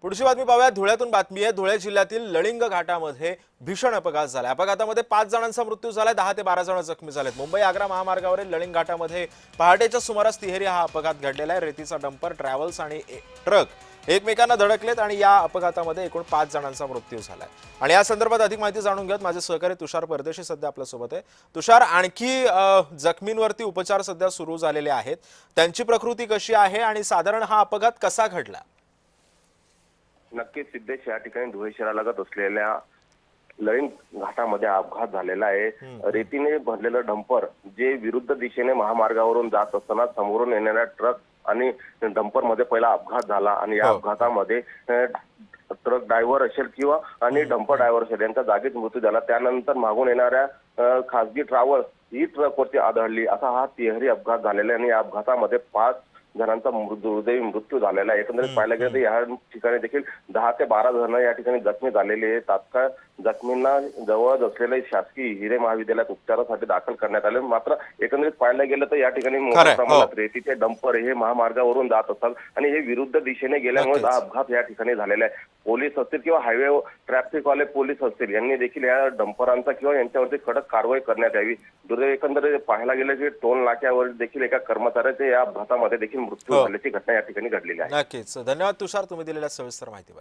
पुढची बातमी पाहूया। धुळ्यातून बातमी आहे। धुळे जिल्ह्यातील लळिंग घाटामध्ये भीषण अपघात झाला। अपघातामध्ये 5 जणांचा मृत्यू झालाय, 10 ते 12 जण जखमी झालेत। मुंबई आग्रा महामार्गावरील लळिंग घाटामध्ये पहाटेच्या सुमारास तिहेरी हा अपघात घडलेला आहे। रेतीचा डंपर, ट्रॅव्हल्स आणि ट्रक एकमेकांना धडकलेत आणि या अपघातामध्ये एकूण 5 जणांचा मृत्यू झालाय। आणि या संदर्भात अधिक माहिती जाणून घेत माझे सहकारी तुषार परदेशी सध्या आपल्या सोबत आहे। तुषार, आणखी जखमींवरती उपचार सध्या सुरू झालेले आहेत, त्यांची प्रकृती कशी आहे आणि साधारण हा अपघात कसा घडला? नक्कीच सिद्धेश, या ठिकाणी धुळे शहरालगत असलेल्या लळिंग घाटामध्ये अपघात झालेला आहे। रेतीने भरलेलं डंपर जे विरुद्ध दिशेने महामार्गावरून जात असताना समोरून येणाऱ्या ट्रक आणि डंपर मध्ये पहिला अपघात झाला आणि या अपघातामध्ये ट्रक ड्रायव्हर असेल किंवा आणि डंपर ड्रायव्हर असेल यांचा जागीच मृत्यू झाला। त्यानंतर मागून येणाऱ्या खासगी ट्रॅव्हल्स ही ट्रकवरती आदळली, असा हा तिहेरी अपघात झालेला आहे। आणि या अपघातामध्ये 5 जणांचा दुर्दैवी मृत्यू झालेला आहे। एकंदरीत पाहायला गेलं तर या ठिकाणी देखील 10 ते 12 जण या ठिकाणी जखमी झालेले आहेत। तात्काळ जखमींना जवळ असलेल्या शासकीय हिरे महाविद्यालयात उपचारासाठी दाखल करण्यात आले। मात्र एकंदरीत पाहायला गेलं तर या ठिकाणी मोठ्या प्रमाणात रेतीचे डंपर हे महामार्गावरून जात असतात आणि हे विरुद्ध दिशेने गेल्यामुळे हा अपघात या ठिकाणी झालेला आहे। पोलीस असतील किंवा हायवे ट्रॅफिकवाले पोलीस असतील यांनी देखील या डंपरांचा किंवा यांच्यावरती कडक कारवाई करण्यात यावी। दुर्दैवी एकंदरीत पाहायला गेलं की टोल नाक्यावर देखील एका कर्मचाऱ्याचे या अपघातामध्ये देखील मृत्यू झाल्याची घटना या ठिकाणी घडलेली आहे। नक्कीच, धन्यवाद तुषार, तुम्ही दिलेल्या सविस्तर माहितीबद्दल।